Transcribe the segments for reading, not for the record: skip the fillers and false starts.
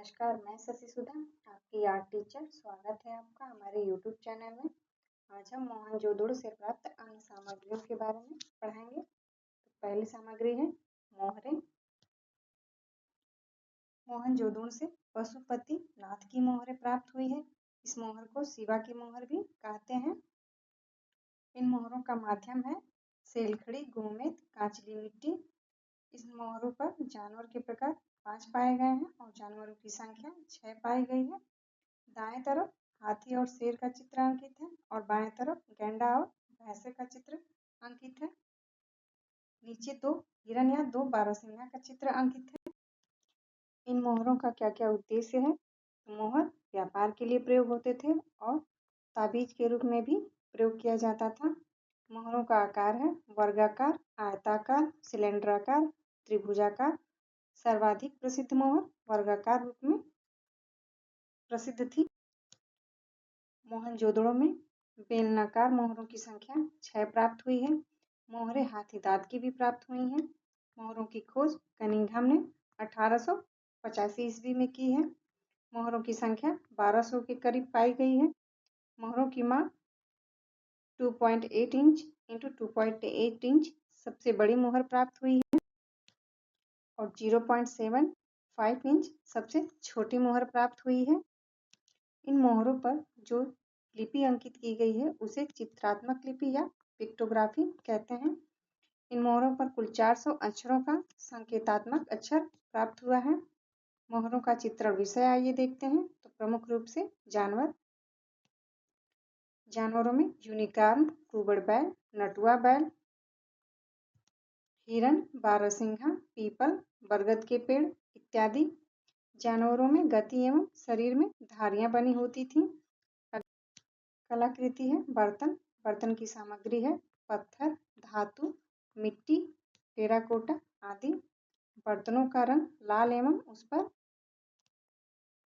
नमस्कार, मैं शशि सुधा, आपकी आर्ट टीचर। स्वागत है आपका हमारे YouTube चैनल में। आज हम मोहनजोदड़ो से प्राप्त अन्य सामग्रियों के बारे में पढ़ाएंगे। तो पहली सामग्री है मोहरें। मोहनजोदड़ो से पशुपति नाथ की मोहरें प्राप्त हुई है। इस मोहर को शिवा की मोहर भी कहते हैं। इन मोहरों का माध्यम है सेलखड़ी, गोमेद, कांचली मिट्टी। इस मोहरों पर जानवर के प्रकार 5 पाए गए हैं और जानवरों की संख्या 6 पाई गई है। दाएं तरफ हाथी और शेर का चित्र अंकित है और बाएं तरफ गैंडा और भैंसे का चित्र अंकित है। नीचे 2 हिरण या 2 बारहसिंगा का चित्र अंकित है। इन मोहरों का क्या क्या उद्देश्य है? मोहर व्यापार के लिए प्रयोग होते थे और ताबीज के रूप में भी प्रयोग किया जाता था। मोहरों का आकार है वर्गाकार, आयताकार, सिलेंडराकार, त्रिभुजाकार। सर्वाधिक प्रसिद्ध मोहर वर्गाकार रूप में प्रसिद्ध थी। मोहनजोदड़ो में बेलनाकार मोहरों की संख्या 6 प्राप्त हुई है। मोहरें हाथी दांत की भी प्राप्त हुई हैं। मोहरों की खोज कनिंघम ने 1885 ईस्वी में की है। मोहरों की संख्या 1200 के करीब पाई गई है। मोहरों की माप 2.8 इंच इंटू 2.8 इंच सबसे बड़ी मोहर प्राप्त हुई है और 0.75 इंच सबसे छोटी मोहर प्राप्त हुई है। इन मोहरों पर जो लिपि अंकित की गई है उसे चित्रात्मक लिपि या पिक्टोग्राफी कहते हैं। इन मोहरों पर कुल 400 अक्षरों का संकेतात्मक अक्षर प्राप्त हुआ है। मोहरों का चित्रण विषय आइए देखते हैं। तो प्रमुख रूप से जानवरों में यूनिकॉर्न, कुबड़ बैल, नटुआ बैल, हिरण, बारहसिंघा, पीपल, बरगद के पेड़ इत्यादि। जानवरों में गति एवं शरीर में धारियां बनी होती थीं। कलाकृति है बर्तन। बर्तन की सामग्री है पत्थर, धातु, मिट्टी, टेराकोटा आदि। बर्तनों का रंग लाल एवं उस पर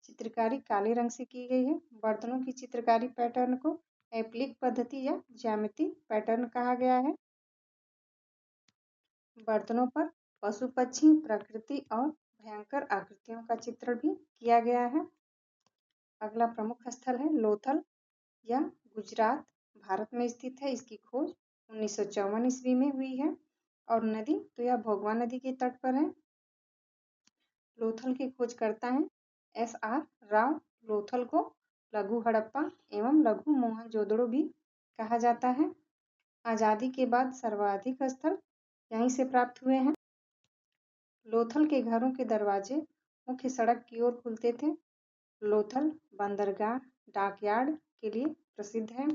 चित्रकारी काले रंग से की गई है। बर्तनों की चित्रकारी पैटर्न को एप्लिक पद्धति या ज्यामिति पैटर्न कहा गया है। बर्तनों पर पशु पक्षी, प्रकृति और भयंकर आकृतियों का चित्रण भी किया गया है। अगला प्रमुख स्थल है लोथल। यह गुजरात, भारत में स्थित है। इसकी खोज 1954 ईस्वी में हुई है और नदी तो यह भोगवा नदी के तट पर है। लोथल के खोजकर्ता हैं SR राव। लोथल को लघु हड़प्पा एवं लघु मोहनजोदड़ो भी कहा जाता है। आजादी के बाद सर्वाधिक स्थल यहीं से प्राप्त हुए हैं। लोथल के घरों के दरवाजे मुख्य सड़क की ओर खुलते थे। लोथल बंदरगाह, डॉकयार्ड के लिए प्रसिद्ध है।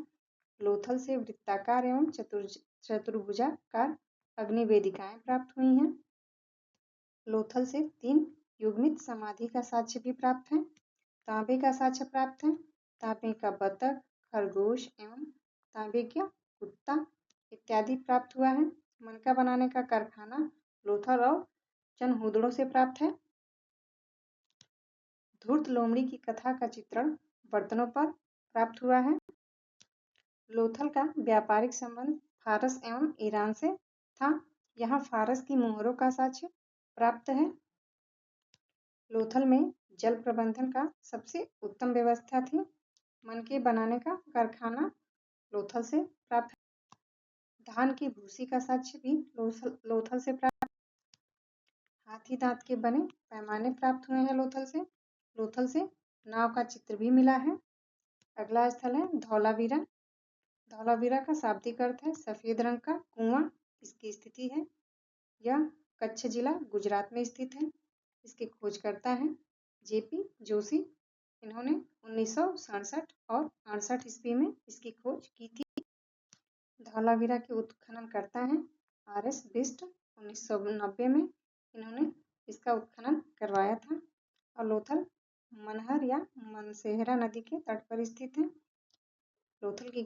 लोथल से वृत्ताकार एवं चतुर्भुजाकार अग्नि वेदिकाएं प्राप्त हुई हैं। लोथल से 3 युग्मित समाधि का साक्ष्य भी प्राप्त है। तांबे का साक्ष्य प्राप्त है। तांबे का बतख, खरगोश एवं तांबे का कुत्ता इत्यादि प्राप्त हुआ है। मनका बनाने का कारखाना लोथल और चनहुदड़ो से प्राप्त है। धूर्त लोमड़ी की कथा का चित्रण बर्तनों पर प्राप्त हुआ है। लोथल का व्यापारिक संबंध फारस एवं ईरान से था। यहाँ फारस की मोहरों का साक्ष्य प्राप्त है। लोथल में जल प्रबंधन का सबसे उत्तम व्यवस्था थी। मनके बनाने का कारखाना लोथल से प्राप्त है। धान की भूसी का साक्ष्य भी लोथल से प्राप्त। हाथी दांत के बने पैमाने प्राप्त हुए हैं लोथल से। लोथल से नाव का चित्र भी मिला है। अगला स्थल है धौलावीरा। धौलावीरा का शाब्दिक अर्थ है सफेद रंग का कुआं। इसकी स्थिति है यह कच्छ जिला गुजरात में स्थित है। इसके खोजकर्ता हैं JP जोशी। इन्होंने 1967 और 68 ईस्वी में इसकी खोज की थी। धौलावीरा के उत्खनन करता है RS बिष्ट। 1990 में इन्होंने इसका उत्खनन करवाया था। और लोथल मनहर या मनसेहरा नदी के तट पर स्थित है। लोथल की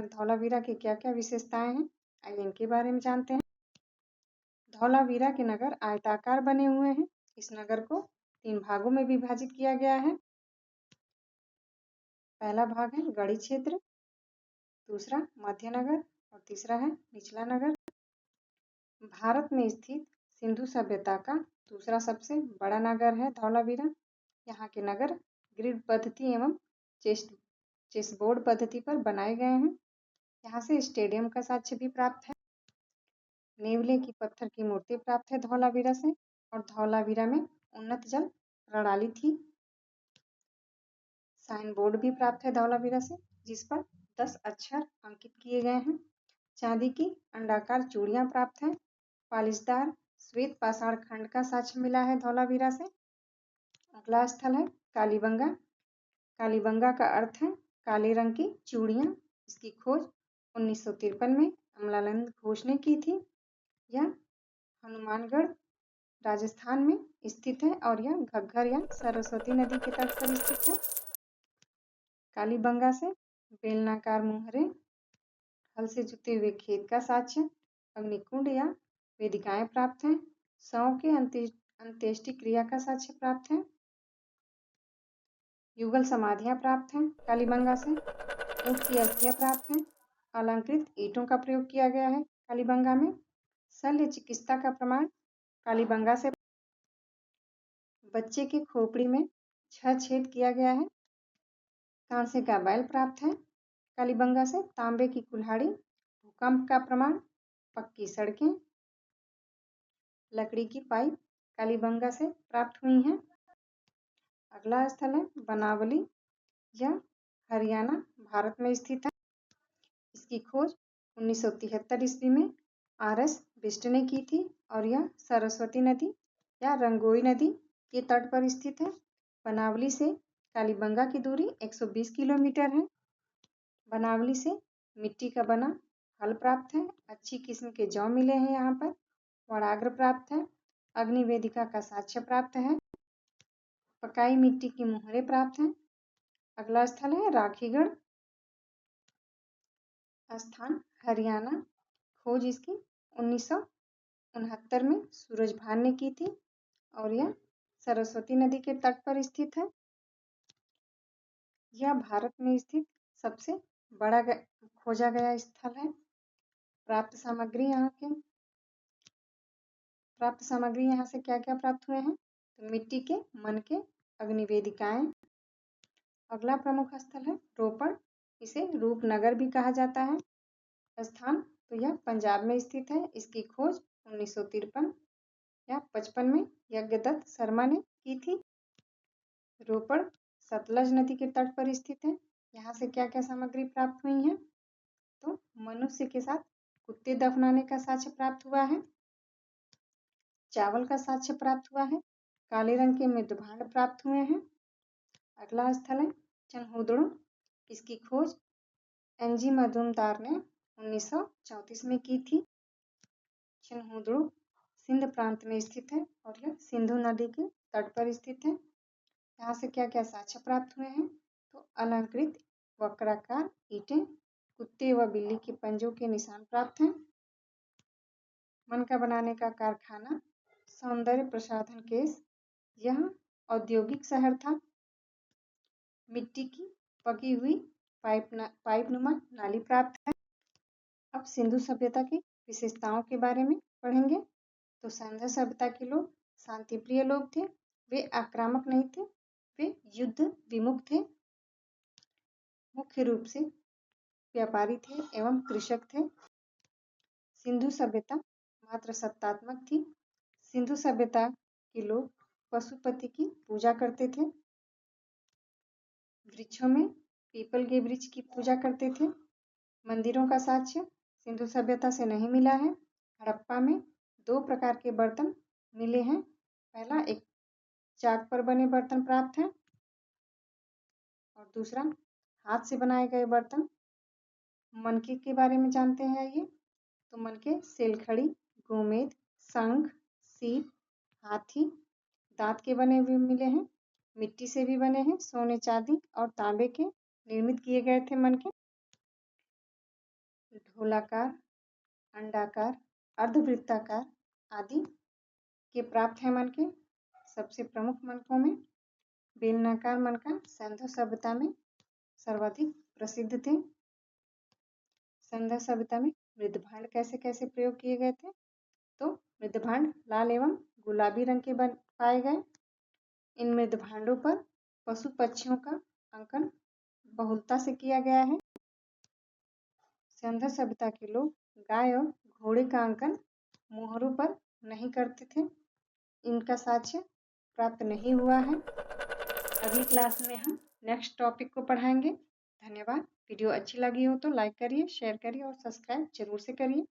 धौलावीरा की क्या क्या विशेषताएं हैं, आइए इनके बारे में जानते हैं। धौलावीरा के नगर आयताकार बने हुए हैं। इस नगर को 3 भागों में विभाजित किया गया है। पहला भाग है गढ़ी क्षेत्र, दूसरा मध्य नगर और तीसरा है निचला नगर। भारत में स्थित सिंधु सभ्यता का दूसरा सबसे बड़ा नगर है धौलावीरा। यहाँ के नगर ग्रिड पद्धति एवं चेसबोर्ड पद्धति पर बनाए गए हैं। यहाँ से स्टेडियम का साक्ष्य भी प्राप्त है। नेवले की पत्थर की मूर्ति प्राप्त है धौलावीरा से, और धौलावीरा में उन्नत जल प्रणाली थी। साइन बोर्ड भी प्राप्त है धौलावीरा से, जिस पर 10 अक्षर अंकित किए गए हैं। चांदी की अंडाकार चूड़ियां प्राप्त हैं। पालिशदार श्वेत पाषाण खंड का साक्ष्य मिला है धौलावीरा से। अगला स्थल है कालीबंगा। कालीबंगा का अर्थ है काले रंग की चूड़ियां। इसकी खोज 1953 में अमलानंद घोष ने की थी। यह हनुमानगढ़ राजस्थान में स्थित है और यह घग्गर या सरस्वती नदी के तट पर स्थित है। कालीबंगा से बेलनाकार मुहरे, हल से जुते हुए खेत का साक्ष्य, अग्निकुंड या वेदिकाएं प्राप्त हैं। शवों के अंत्येष्टि क्रिया का साक्ष्य प्राप्त है। युगल समाधियां प्राप्त हैं कालीबंगा से। ऊंट की अस्थियां प्राप्त हैं। अलंकृत ईंटों का प्रयोग किया गया है कालीबंगा में। शल्य चिकित्सा का प्रमाण कालीबंगा से। बच्चे की खोपड़ी में 6 छेद किया गया है। कांसे का बैल प्राप्त है कालीबंगा से। तांबे की कुल्हाड़ी, भूकंप का प्रमाण, पक्की सड़कें, लकड़ी की पाइप कालीबंगा से प्राप्त हुई हैं। अगला स्थल है बनावली। यह हरियाणा भारत में स्थित है। इसकी खोज 1973 ईस्वी में RS बिष्ट ने की थी और यह सरस्वती नदी या रंगोई नदी के तट पर स्थित है। बनावली से कालीबंगा की दूरी 120 किलोमीटर है। बनावली से मिट्टी का बना हल प्राप्त है। अच्छी किस्म के जौ मिले हैं यहाँ पर। वड़ाग्र प्राप्त है। अग्नि वेदिका का साक्ष्य प्राप्त है। पकाई मिट्टी की मुहरे प्राप्त हैं। अगला स्थल है राखीगढ़। स्थान हरियाणा। खोज इसकी 1969 में सूरजभान ने की थी और यह सरस्वती नदी के तट पर स्थित है। यह भारत में स्थित सबसे बड़ा खोजा गया स्थल है। प्राप्त सामग्री यहाँ से क्या क्या प्राप्त हुए हैं, तो मिट्टी के मनके, अग्निवेदिकाएं। अगला प्रमुख स्थल है रोपड़। इसे रूपनगर भी कहा जाता है। स्थान तो यह पंजाब में स्थित है। इसकी खोज 1953 या 55 में यज्ञदत्त शर्मा ने की थी। रोपड़ सतलज नदी के तट पर स्थित है। यहाँ से क्या क्या सामग्री प्राप्त हुई है, तो मनुष्य के साथ कुत्ते दफनाने का साक्ष्य प्राप्त हुआ है। चावल का साक्ष्य प्राप्त हुआ है। काले रंग के मृदभांड प्राप्त हुए हैं। अगला स्थल है चनहुदड़ो। इसकी खोज NG मजूमदार ने 1934 में की थी। चनहुदड़ो सिंध प्रांत में स्थित है और यह सिंधु नदी के तट पर स्थित है। यहाँ से क्या क्या साक्ष्य प्राप्त हुए हैं, तो अलंकृत वक्राकार ईंटें, कुत्ते व बिल्ली के पंजों के निशान प्राप्त हैं। मनका बनाने का कारखाना, सौंदर्य प्रसाधन केस। यह औद्योगिक शहर था। मिट्टी की पकी हुई पाइपनुमा नाली प्राप्त है। अब सिंधु सभ्यता की विशेषताओं के बारे में पढ़ेंगे। तो सिंधु सभ्यता के लोग शांतिप्रिय लोग थे। वे आक्रामक नहीं थे, वे युद्ध विमुख थे। मुख्य रूप से व्यापारी थे एवं कृषक थे। सिंधु सभ्यता मात्र सत्तात्मक थी। सिंधु सभ्यता के लोग पशुपति की पूजा करते थे। वृक्षों में पीपल के वृक्ष की पूजा करते थे। मंदिरों का साक्ष्य सिंधु सभ्यता से नहीं मिला है। हड़प्पा में 2 प्रकार के बर्तन मिले हैं। पहला एक चाक पर बने बर्तन प्राप्त हैं और दूसरा हाथ से बनाए गए बर्तन। मनके के बारे में जानते हैं आइए। तो मनके सेलखड़ी, गोमेद, शंख, सीप, हाथी, दांत के बने हुए मिले हैं। मिट्टी से भी बने हैं। सोने, चांदी और तांबे के निर्मित किए गए थे मनके। ढोलाकार, अंडाकार, अर्धवृत्ताकार आदि के प्राप्त है मनके। सबसे प्रमुख मनकों में बेलनाकार मनका सिंधु सभ्यता में सर्वाधिक प्रसिद्ध थे। सिंधु सभ्यता में मृदभांड कैसे कैसे प्रयोग किए गए थे, तो मृदभांड लाल एवं गुलाबी रंग के पाए गए। इन मृद भांडों पर पशु पक्षियों का अंकन बहुलता से किया गया है। सिंधु सभ्यता के लोग गाय और घोड़े का अंकन मोहरों पर नहीं करते थे। इनका साक्ष्य प्राप्त नहीं हुआ है। अगली क्लास में हम नेक्स्ट टॉपिक को पढ़ाएंगे। धन्यवाद। वीडियो अच्छी लगी हो तो लाइक करिए, शेयर करिए और सब्सक्राइब जरूर से करिए।